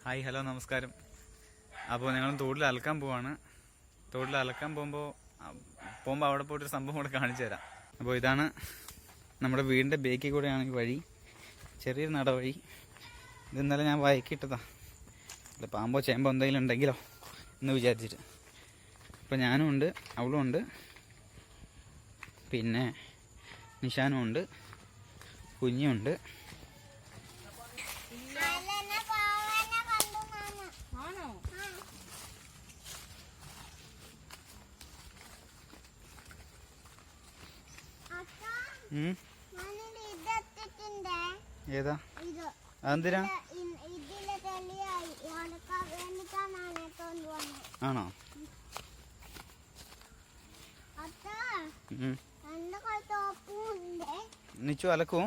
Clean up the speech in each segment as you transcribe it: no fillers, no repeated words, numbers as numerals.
Hi hello നമസ്കാരം. അപ്പോൾ ഞങ്ങൾ തോട്ടിൽ അലക്കാൻ പോവാണ്. തോട്ടിൽ അലക്കാൻ പോകുമ്പോൾ അവിടെ പോയിട്ടൊരു സംഭവം കൂടെ കാണിച്ചു തരാം. അപ്പോൾ ഇതാണ് നമ്മുടെ വീടിൻ്റെ ബേക്കിൽ കൂടെയാണ് ഈ വഴി, ചെറിയൊരു നടവഴി. ഇത് ഇന്നലെ ഞാൻ വയക്കിട്ടതാ, അല്ല പാമ്പോ ചേമ്പോ എന്തെങ്കിലും ഉണ്ടെങ്കിലോ എന്ന് വിചാരിച്ചിട്ട്. അപ്പോൾ ഞാനും ഉണ്ട്, അവളും ഉണ്ട്, പിന്നെ നിഷാനും ഉണ്ട്, കുഞ്ഞുണ്ട്. ഏതാ അതെന്തിനാ? ആണോ? നിച്ചു അലക്കൂ.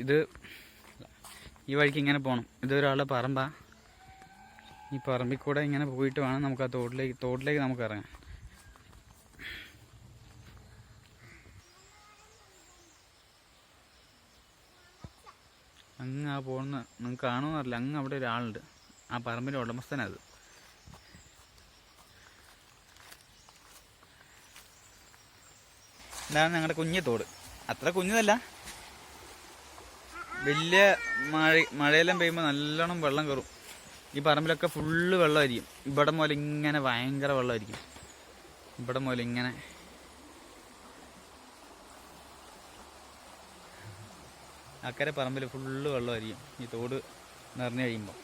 ഇത് ഈ വഴിക്ക് ഇങ്ങനെ പോകണം. ഇതൊരാളുടെ പറമ്പാ. ഈ പറമ്പിൽ കൂടെ ഇങ്ങനെ പോയിട്ട് വേണം നമുക്ക് ആ തോട്ടിലേക്ക് നമുക്ക് ഇറങ്ങാൻ. അങ്ങ് ആ പോകുന്ന നിങ്ങൾക്ക് കാണുമെന്ന് അറിയില്ല, അങ്ങ് അവിടെ ഒരാളുണ്ട്, ആ പറമ്പിൻ്റെ ഉടമസ്ഥനത്. ഇതാണ് ഞങ്ങളുടെ കുഞ്ഞു തോട്. അത്ര കുഞ്ഞതല്ല, വലിയ മഴയെല്ലാം പെയ്യുമ്പോൾ നല്ലോണം വെള്ളം കയറും. ഈ പറമ്പിലൊക്കെ ഫുള്ള് വെള്ളമായിരിക്കും. ഇവിടെ മുതൽ ഇങ്ങനെ ഭയങ്കര വെള്ളമായിരിക്കും. ഇവിടെ മുതൽ ഇങ്ങനെ അക്കരെ പറമ്പിൽ ഫുള്ള് വെള്ളമായിരിക്കും ഈ തോട് നിറഞ്ഞു കഴിയുമ്പോൾ.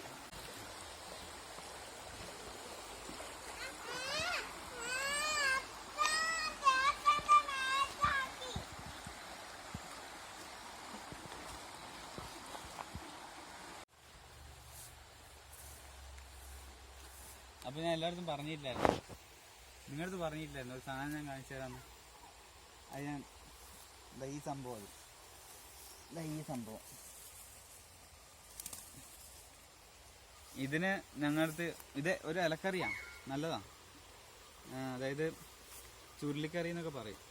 അപ്പോൾ ഞാൻ എല്ലായിടത്തും പറഞ്ഞിട്ടില്ലായിരുന്നു, നിങ്ങളടുത്ത് പറഞ്ഞിട്ടില്ലായിരുന്നു ഒരു സാധനം ഞാൻ കാണിച്ചു തരാമെന്ന്. അത് ഞാൻ ഈ സംഭവം ഇതിന് ഞങ്ങളടുത്ത് ഇത് ഒരു ഇലക്കറിയാണ്, നല്ലതാണ്. അതായത് ചുരുളിക്കറി എന്നൊക്കെ പറയും.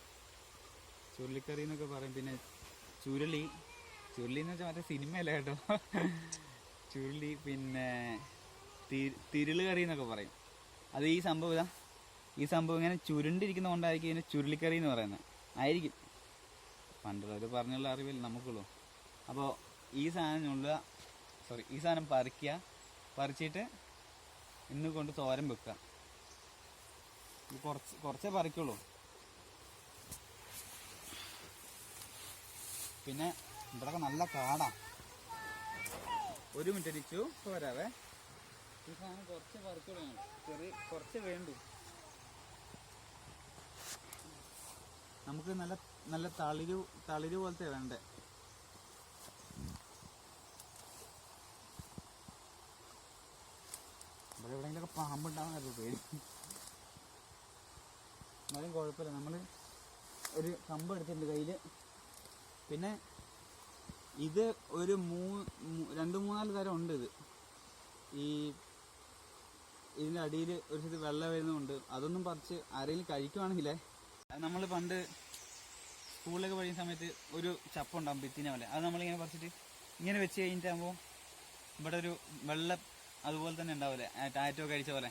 പിന്നെ ചുരുളി എന്ന് വെച്ചാൽ മറ്റേ സിനിമയല്ല കേട്ടോ. ചുരുളി, പിന്നെ തിരുള് കറി എന്നൊക്കെ പറയും. അത് ഈ സംഭവം ഇങ്ങനെ ചുരുണ്ടിരിക്കുന്ന കൊണ്ടായിരിക്കും ഇതിന് ചുരുളിക്കറി എന്ന് പറയുന്നത് ആയിരിക്കും. പണ്ടുള്ളവർ പറഞ്ഞുള്ള അറിവില്ല നമുക്കുള്ളൂ. അപ്പോൾ ഈ സാധനം പറിച്ചിട്ട് ഇന്ന് കൊണ്ട് തോരൻ വെക്കുക. കുറച്ചേ പറിക്കുള്ളൂ. പിന്നെ ഇവിടെയൊക്കെ നല്ല കാടാ. ഒരു മിനിറ്റ് ഇരിച്ചു പോരാവേ. ഈ സാധനം കുറച്ച് പറിക്കുള്ളൂ, കുറച്ച് വേണ്ടു. നമുക്ക് നല്ല തളിര് പോലത്തെ വേണ്ടേ. ഇവിടെ എവിടെയെങ്കിലൊക്കെ പാമ്പുണ്ടാവാൻ പേടി. എന്നാലും കുഴപ്പമില്ല, നമ്മൾ ഒരു കമ്പ് എടുത്തിട്ടുണ്ട് കയ്യിൽ. പിന്നെ ഇത് ഒരു 2-3-4 തരം ഉണ്ട്. ഇതിൻ്റെ അടിയിൽ ഒരു സ്ഥിതി വെള്ളം വരുന്നുണ്ട്. അതൊന്നും പറിച്ച് ആരെങ്കിലും കഴിക്കുവാണെങ്കിലേ, നമ്മൾ പണ്ട് സ്കൂളിലൊക്കെ പഠിക്കുന്ന സമയത്ത് ഒരു ചപ്പുണ്ടാകും ഭിത്തിനെ പോലെ. അത് നമ്മളിങ്ങനെ പറിച്ചിട്ട് ഇങ്ങനെ വെച്ച് കഴിഞ്ഞിട്ടാകുമ്പോൾ ഇവിടെ ഒരു വെള്ളം അതുപോലെ തന്നെ ഉണ്ടാവില്ലേ, ടാറ്റോ കഴിച്ച പോലെ.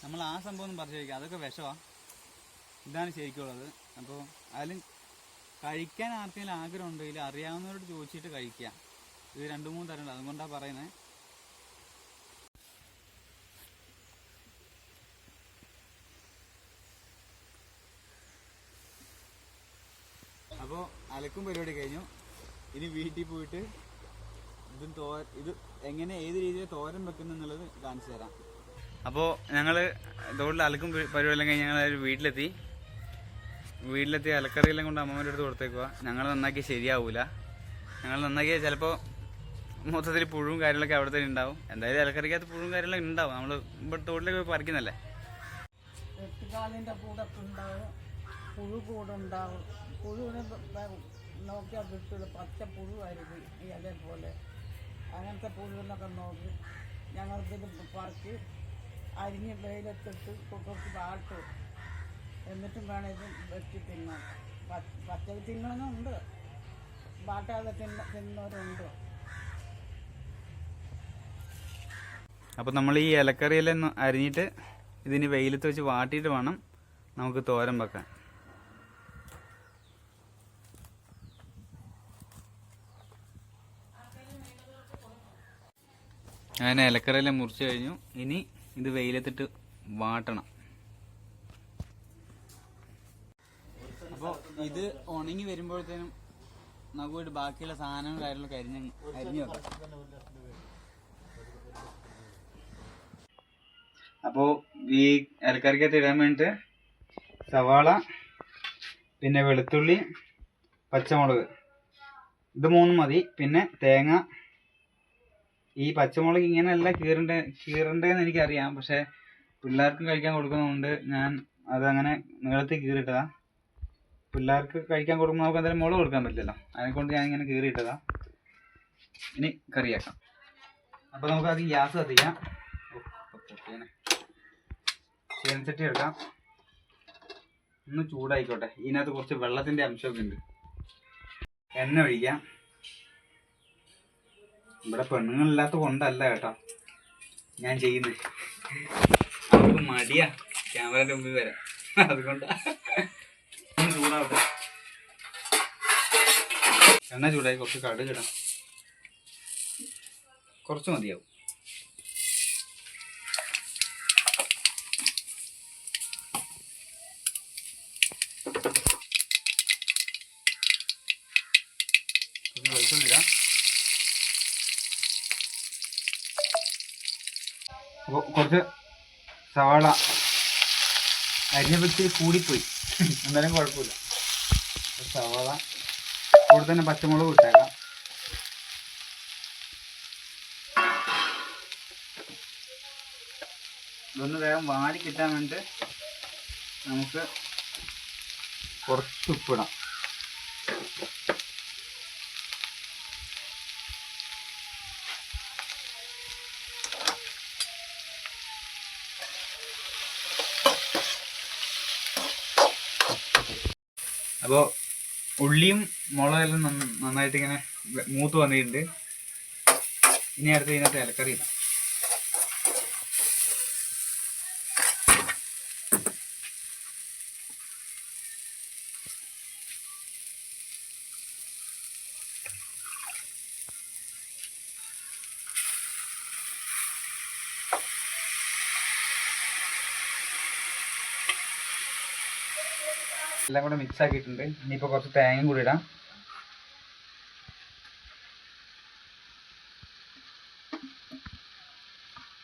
നമ്മൾ ആ സംഭവം ഒന്നും പറിച്ച് കഴിക്കുക, അതൊക്കെ വിഷമാണ്. ഇതാണ് ശരിക്കുള്ളത്. അപ്പോൾ അതിലും കഴിക്കാൻ ആർക്കെങ്കിലും ആഗ്രഹം ഉണ്ടെങ്കിൽ അറിയാവുന്നവരോട് ചോദിച്ചിട്ട് കഴിക്കുക. ഇത് 2-3 തരം ഉണ്ട്, അതുകൊണ്ടാണ് പറയുന്നത്. അപ്പോൾ അലക്കും പരിപാടി കഴിഞ്ഞു. ഇനി വീട്ടിൽ പോയിട്ട് ഇത് എങ്ങനെ ഏത് രീതിയിൽ തോരൻ വെക്കുന്നുള്ളത് കാണിച്ചു തരാം. അപ്പോൾ ഞങ്ങൾ തോട്ടിൽ അലക്കും പരിപാടിയെല്ലാം കഴിഞ്ഞ് ഞങ്ങൾ വീട്ടിലെത്തി അലക്കറിയെല്ലാം കൊണ്ട് അമ്മമ്മേൻ്റെ അടുത്ത് കൊടുത്തേക്കുക. ഞങ്ങൾ നന്നാക്കി ശരിയാവൂല. ഞങ്ങൾ നന്നാക്കിയാൽ ചിലപ്പോൾ മൊത്തത്തിൽ പുഴുവും കാര്യങ്ങളൊക്കെ അവിടെ തന്നെ ഉണ്ടാവും. എന്തായാലും ഇലക്കറിക്കകത്ത് പുഴുവും കാര്യങ്ങളൊക്കെ ഉണ്ടാവും. നമ്മൾ ഇവിടെ തോട്ടിലേക്ക് പോയി പറിക്കുന്നല്ലേ. പുഴു കൂടുണ്ടാവും. പുഴുവിനെ നോക്കിയാൽ കിട്ടുള്ളൂ, പച്ച പുഴുവായിരിക്കും ഈ ഇല പോലെ. അങ്ങനത്തെ പുഴുവിനൊക്കെ നോക്കി ഞങ്ങൾക്കിത് പറിച്ച് അരിഞ്ഞ് വെയിലത്തിട്ട് കുറച്ച് വാട്ടും. എന്നിട്ടും വേണം ഇത് വെച്ച് തിന്നാൻ. പച്ചക്ക് തിന്നണമെന്നുണ്ട്. വാട്ടാതെ തിന്നവരുണ്ട്. അപ്പോൾ നമ്മൾ ഈ ഇലക്കറിയെല്ലാം അരിഞ്ഞിട്ട് ഇതിന് വെയിലത്ത് വെച്ച് വാട്ടിയിട്ട് വേണം നമുക്ക് തോരൻ വെക്കാൻ. അങ്ങനെ ഇലക്കറിയെല്ലാം മുറിച്ച് കഴിഞ്ഞു. ഇനി ഇത് വെയിലത്തിട്ട് വാട്ടണം. അപ്പോൾ ഇത് ഉണങ്ങി വരുമ്പോഴത്തേനും നമുക്ക് പോയിട്ട് ബാക്കിയുള്ള സാധനങ്ങളും കാര്യങ്ങളൊക്കെ അരിഞ്ഞു വെക്കാം. അപ്പോൾ ഈ ഇലക്കറിക്കകത്ത് ഇടാൻ വേണ്ടിയിട്ട് സവാള, പിന്നെ വെളുത്തുള്ളി, പച്ചമുളക്, ഇത് മൂന്നും മതി. പിന്നെ തേങ്ങ. ഈ പച്ചമുളക് ഇങ്ങനെയല്ല കീറണ്ടേന്ന് എനിക്കറിയാം, പക്ഷെ പിള്ളേർക്കും കഴിക്കാൻ കൊടുക്കുന്നതുകൊണ്ട് ഞാൻ അതങ്ങനെ നീളത്തിൽ കീറിയിട്ടതാ. പിള്ളേർക്ക് കഴിക്കാൻ കൊടുക്കുമ്പോൾ നമുക്ക് എന്തായാലും മുളക് കൊടുക്കാൻ പറ്റില്ലല്ലോ, അതിനെക്കൊണ്ട് ഞാൻ ഇങ്ങനെ കീറിയിട്ടതാ. ഇനി കറിയാക്കാം. അപ്പോൾ നമുക്ക് ആദ്യം ഗ്യാസ് കത്തിക്കാം. ചീനച്ചട്ടി എടുക്കാം. ഒന്ന് ചൂടായിക്കോട്ടെ. ഇതിനകത്ത് കുറച്ച് വെള്ളത്തിൻ്റെ അംശമൊക്കെ ഉണ്ട്. എണ്ണ ഒഴിക്കാം. ഇവിടെ പെണ്ണുങ്ങളില്ലാത്ത കൊണ്ടല്ല കേട്ടോ ഞാൻ ചെയ്യുന്നത്, അവർക്ക് മടിയാ ക്യാമറയുടെ മുമ്പിൽ വരാം, അതുകൊണ്ടാ. ചൂടാവട്ടെ. എണ്ണ ചൂടായി കുറച്ച് കടുക് ഇടാം. കുറച്ച് മതിയാവും. വെളുത്തുള്ളി ഇടാം. അപ്പോൾ കുറച്ച് സവാള അരിഞ്ഞപ്പറ്റി കൂടിപ്പോയി, എന്തായാലും കുഴപ്പമില്ല. സവാള കൂടെ തന്നെ പച്ചമുളക് ഇട്ടേക്കാം. ഇതൊന്ന് വേഗം വാടി കിട്ടാൻ വേണ്ടിയിട്ട് നമുക്ക് കുറച്ച് ഉപ്പിടാം. അപ്പോൾ ഉള്ളിയും മുളകെല്ലാം നന്നായിട്ട് ഇങ്ങനെ മൂത്ത് വന്നിട്ടുണ്ട്. ഇനി അടുത്ത് ഇതിനകത്ത് ഇലക്കറി ഇടാം. എല്ലാം കൂടെ മിക്സ് ആക്കിയിട്ടുണ്ട്. ഇനിയിപ്പോൾ കുറച്ച് തേങ്ങയും കൂടി ഇടാം.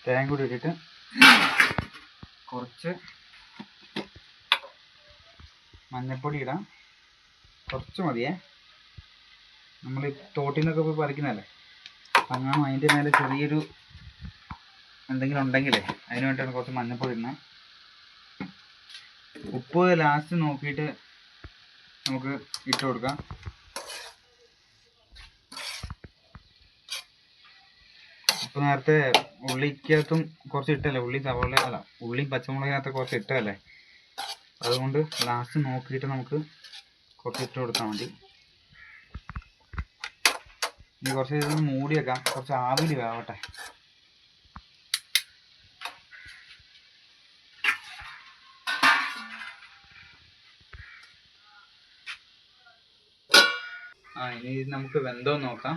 തേങ്ങ കൂടി ഇട്ടിട്ട് കുറച്ച് മഞ്ഞൾപ്പൊടി ഇടാം. കുറച്ച് മതിയേ, നമ്മൾ തോട്ടിൽ നിന്നൊക്കെ പോയി പറിക്കുന്നതല്ലേ, അങ്ങനെ അതിൻ്റെ മേലെ ചെറിയൊരു എന്തെങ്കിലും ഉണ്ടെങ്കിലേ അതിന് വേണ്ടിയിട്ടാണ് കുറച്ച് മഞ്ഞൾപ്പൊടി ഇടുന്നത്. ഉപ്പ് ലാസ്റ്റ് നോക്കിയിട്ട് നമുക്ക് ഇട്ട് കൊടുക്കാം. ഉപ്പ് നേരത്തെ ഉള്ളിക്കകത്തും കുറച്ച് ഇട്ടല്ലേ, ഉള്ളി സവാള അല്ല ഉള്ളി പച്ചമുളകിനകത്ത് കുറച്ച് ഇട്ടല്ലേ, അതുകൊണ്ട് ലാസ്റ്റ് നോക്കിയിട്ട് നമുക്ക് കുറച്ച് ഇട്ട് കൊടുത്താൽ മതി. ഇനി കുറച്ച് ഇതൊന്ന് മൂടി വെക്കാം, കുറച്ച് ആവിയിൽ വേവട്ടെ. ഇനി നമുക്ക് വെന്തോ നോക്കാം.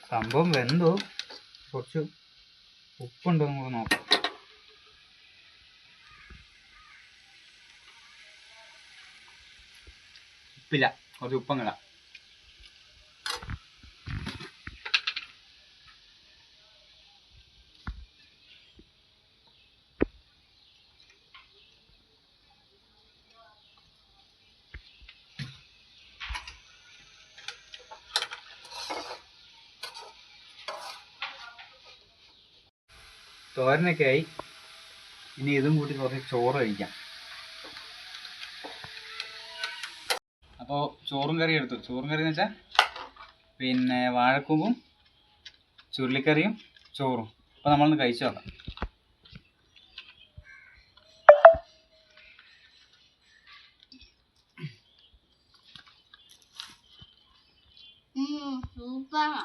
സംഭവം വെന്തോ, കുറച്ച് ഉപ്പുണ്ടോ എന്ന് കൂടെ നോക്കാം. ഉപ്പില്ല, കുറച്ച് ഉപ്പങ്ങിടാം. തോരനൊക്കെ ആയി. ഇനി ഇതും കൂട്ടി കുറച്ച് ചോറ് കഴിക്കാം. അപ്പോൾ ചോറും കറി എടുത്തു. ചോറും കറി എന്ന് വെച്ചാൽ പിന്നെ വാഴക്കൂമ്പും ചുരുളിക്കറിയും ചോറും. അപ്പോൾ നമ്മളൊന്ന് കഴിച്ചു നോക്കാം. സൂപ്പറാ.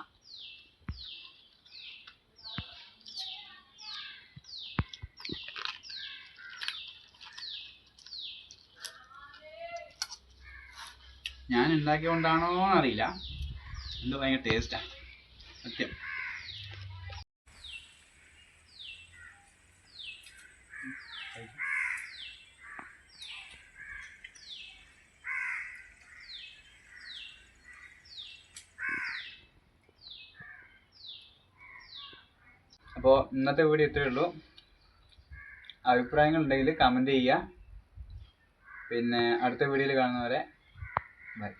ഞാൻ ഉണ്ടാക്കിയോണ്ടാണോ അറിയില്ല, എന്തോ ഭയങ്കര ടേസ്റ്റാണ് സത്യം. അപ്പോൾ ഇന്നത്തെ വീഡിയോ ഇത്രയേ ഉള്ളൂ. അഭിപ്രായങ്ങൾ ഉണ്ടെങ്കിൽ കമൻറ്റ് ചെയ്യുക. പിന്നെ അടുത്ത വീഡിയോയിൽ കാണുന്നവരെ ബൈ.